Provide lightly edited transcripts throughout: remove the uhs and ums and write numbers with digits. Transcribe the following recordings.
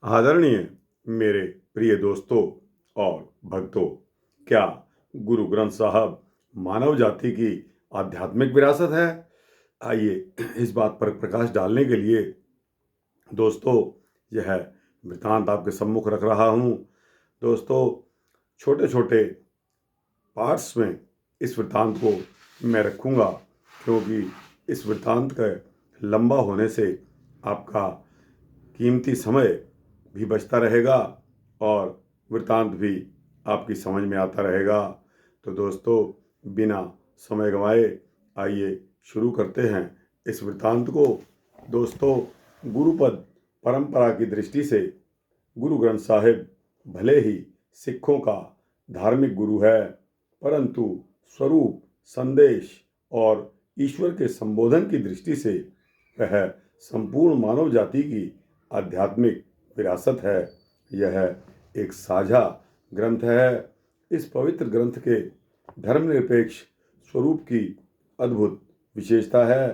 आदरणीय मेरे प्रिय दोस्तों और भक्तों, क्या गुरु ग्रंथ साहब मानव जाति की आध्यात्मिक विरासत है? आइए इस बात पर प्रकाश डालने के लिए दोस्तों यह वृतांत आपके सम्मुख रख रहा हूँ। दोस्तों, छोटे छोटे पार्ट्स में इस वृतांत को मैं रखूँगा, क्योंकि इस वृतांत का लंबा होने से आपका कीमती समय भी बचता रहेगा और वृतांत भी आपकी समझ में आता रहेगा। तो दोस्तों, बिना समय गंवाए आइए शुरू करते हैं इस वृतांत को। दोस्तों, गुरुपद परंपरा की दृष्टि से गुरु ग्रंथ साहिब भले ही सिखों का धार्मिक गुरु है, परंतु स्वरूप, संदेश और ईश्वर के संबोधन की दृष्टि से वह संपूर्ण मानव जाति की आध्यात्मिक विरासत है। यह एक साझा ग्रंथ है। इस पवित्र ग्रंथ के धर्मनिरपेक्ष स्वरूप की अद्भुत विशेषता है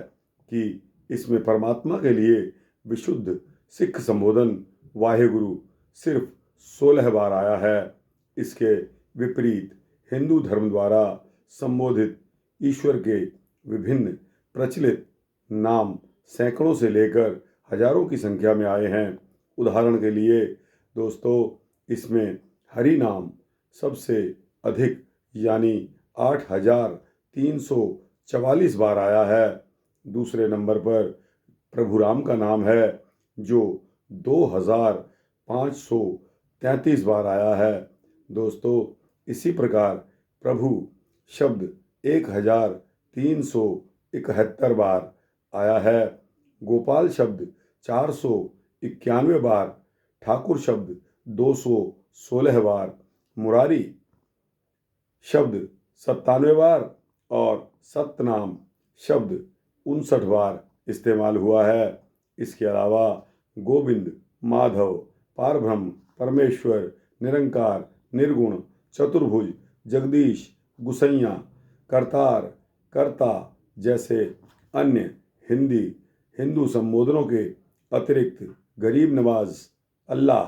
कि इसमें परमात्मा के लिए विशुद्ध सिख संबोधन वाहेगुरु सिर्फ 16 बार आया है। इसके विपरीत हिंदू धर्म द्वारा संबोधित ईश्वर के विभिन्न प्रचलित नाम सैकड़ों से लेकर हजारों की संख्या में आए हैं। उदाहरण के लिए दोस्तों, इसमें हरि नाम सबसे अधिक यानी 8,344 बार आया है। दूसरे नंबर पर प्रभु राम का नाम है, जो 2,533 बार आया है। दोस्तों, इसी प्रकार प्रभु शब्द 1,371 बार आया है। गोपाल शब्द 491 बार, ठाकुर शब्द 216 बार, मुरारी शब्द 97 बार और सतनाम शब्द 59 बार इस्तेमाल हुआ है। इसके अलावा गोविंद, माधव, पारब्रह्म, परमेश्वर, निरंकार, निर्गुण, चतुर्भुज, जगदीश, गुसैया, करतार, कर्ता जैसे अन्य हिंदू संबोधनों के अतिरिक्त गरीब नवाज, अल्लाह,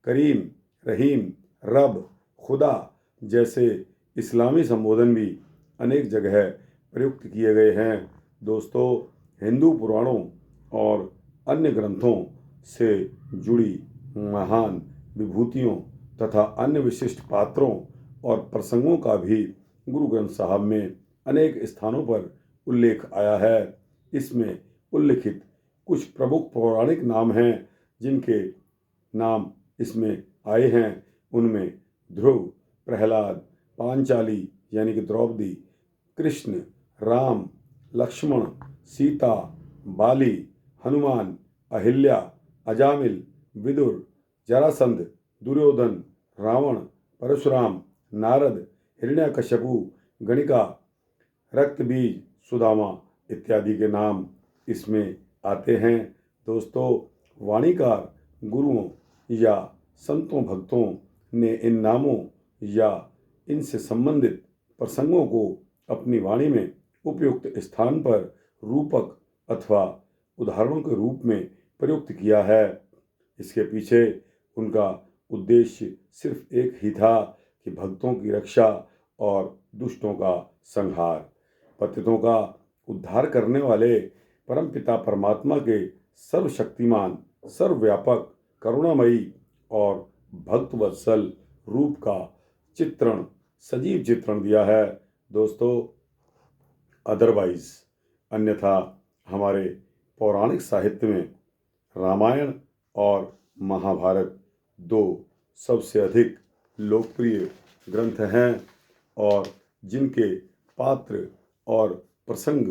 करीम, रहीम, रब, खुदा जैसे इस्लामी संबोधन भी अनेक जगह प्रयुक्त किए गए हैं। दोस्तों, हिंदू पुराणों और अन्य ग्रंथों से जुड़ी महान विभूतियों तथा अन्य विशिष्ट पात्रों और प्रसंगों का भी गुरु ग्रंथ साहब में अनेक स्थानों पर उल्लेख आया है। इसमें उल्लिखित कुछ प्रमुख पौराणिक नाम हैं जिनके नाम इसमें आए हैं। उनमें ध्रुव, प्रहलाद, पांचाली यानी कि द्रौपदी, कृष्ण, राम, लक्ष्मण, सीता, बाली, हनुमान, अहिल्या, अजामिल, विदुर, जरासंध, दुर्योधन, रावण, परशुराम, नारद, हिरण्यकश्यपु, गणिका, रक्तबीज, सुदामा इत्यादि के नाम इसमें आते हैं। दोस्तों, वाणीकार गुरुओं या संतों भक्तों ने इन नामों या इनसे संबंधित प्रसंगों को अपनी वाणी में उपयुक्त स्थान पर रूपक अथवा उदाहरणों के रूप में प्रयुक्त किया है। इसके पीछे उनका उद्देश्य सिर्फ एक ही था कि भक्तों की रक्षा और दुष्टों का संहार। पतितों का उद्धार करने वाले परमपिता परमात्मा के सर्वशक्तिमान, सर्वव्यापक, करुणामयी और भक्तवत्सल रूप का सजीव चित्रण दिया है। दोस्तों, अन्यथा हमारे पौराणिक साहित्य में रामायण और महाभारत दो सबसे अधिक लोकप्रिय ग्रंथ हैं और जिनके पात्र और प्रसंग,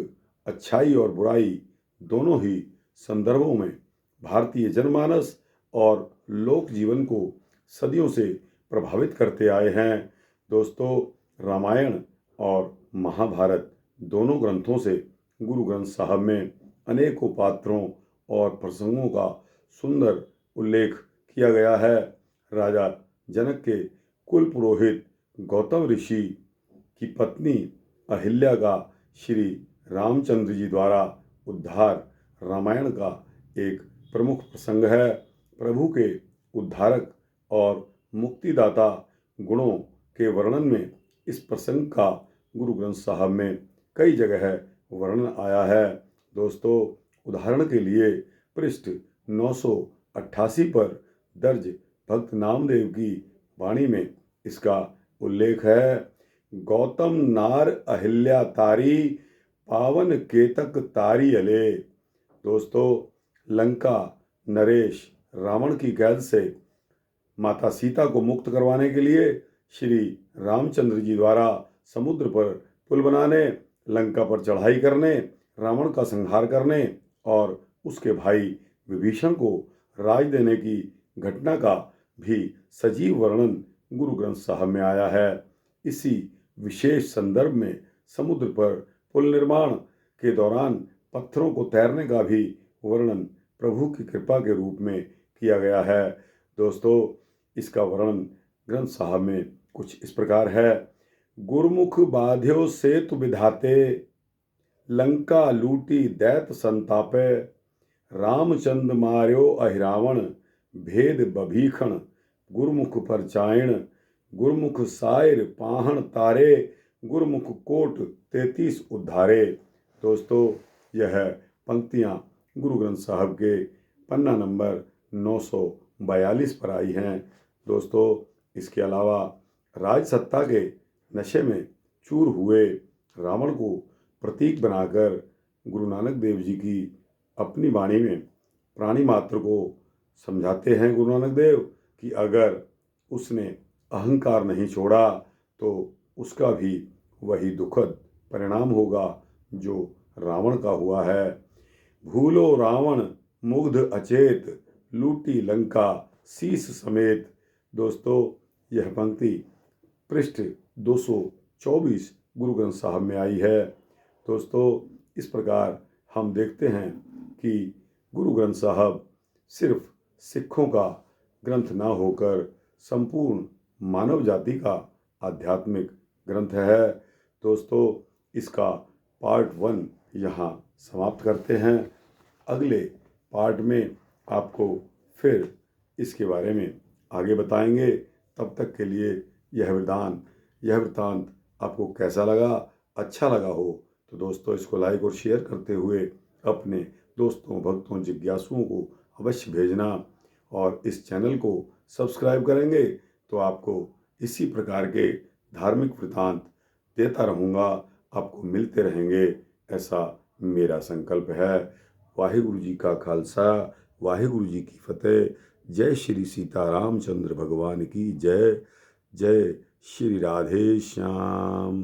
अच्छाई और बुराई दोनों ही संदर्भों में भारतीय जनमानस और लोक जीवन को सदियों से प्रभावित करते आए हैं। दोस्तों, रामायण और महाभारत दोनों ग्रंथों से गुरु ग्रंथ साहब में अनेकों पात्रों और प्रसंगों का सुंदर उल्लेख किया गया है। राजा जनक के कुल पुरोहित गौतम ऋषि की पत्नी अहिल्या का श्री रामचंद्र जी द्वारा उद्धार रामायण का एक प्रमुख प्रसंग है। प्रभु के उद्धारक और मुक्तिदाता गुणों के वर्णन में इस प्रसंग का गुरु ग्रंथ साहब में कई जगह वर्णन आया है। दोस्तों, उदाहरण के लिए पृष्ठ 988 पर दर्ज भक्त नामदेव की वाणी में इसका उल्लेख है। गौतम नार अहिल्या तारी, पावन केतक तारी अले। दोस्तों, लंका नरेश रावण की कैद से माता सीता को मुक्त करवाने के लिए श्री रामचंद्र जी द्वारा समुद्र पर पुल बनाने, लंका पर चढ़ाई करने, रावण का संहार करने और उसके भाई विभीषण को राज देने की घटना का भी सजीव वर्णन गुरु ग्रंथ साहब में आया है। इसी विशेष संदर्भ में समुद्र पर पुल निर्माण के दौरान पत्थरों को तैरने का भी वर्णन प्रभु की कृपा के रूप में किया गया है। दोस्तों, इसका वर्णन ग्रंथ साहब में कुछ इस प्रकार है। गुरमुख बाध्यो सेतु विधाते, लंका लूटी दैत संतापे, रामचंद मार्यो अहिरावण, भेद बभीखण, गुरमुख परचायण, गुरमुख सायर पाहण तारे, गुरमुख कोट 33 उद्धारे। दोस्तों, यह पंक्तियां गुरु ग्रंथ साहब के पन्ना नंबर 942 पर आई हैं। दोस्तों, इसके अलावा राजसत्ता के नशे में चूर हुए रावण को प्रतीक बनाकर गुरु नानक देव जी की अपनी वाणी में प्राणी मात्र को समझाते हैं गुरु नानक देव कि अगर उसने अहंकार नहीं छोड़ा तो उसका भी वही दुखद परिणाम होगा जो रावण का हुआ है। भूलो रावण मुग्ध अचेत, लूटी लंका शीस समेत। दोस्तों, यह पंक्ति पृष्ठ 224 गुरु ग्रंथ साहब में आई है। दोस्तों, इस प्रकार हम देखते हैं कि गुरु ग्रंथ साहब सिर्फ सिखों का ग्रंथ ना होकर संपूर्ण मानव जाति का आध्यात्मिक ग्रंथ है। दोस्तों, इसका पार्ट 1 यहाँ समाप्त करते हैं। अगले पार्ट में आपको फिर इसके बारे में आगे बताएंगे। तब तक के लिए यह वृतांत आपको कैसा लगा? अच्छा लगा हो तो दोस्तों इसको लाइक और शेयर करते हुए अपने दोस्तों, भक्तों, जिज्ञासुओं को अवश्य भेजना और इस चैनल को सब्सक्राइब करेंगे तो आपको इसी प्रकार के धार्मिक वृतांत देता रहूँगा, आपको मिलते रहेंगे, ऐसा मेरा संकल्प है। वाहिगुरु जी का खालसा, वाहिगुरु जी की फतेह। जय श्री सीता रामचंद्र भगवान की जय। जय श्री राधे श्याम।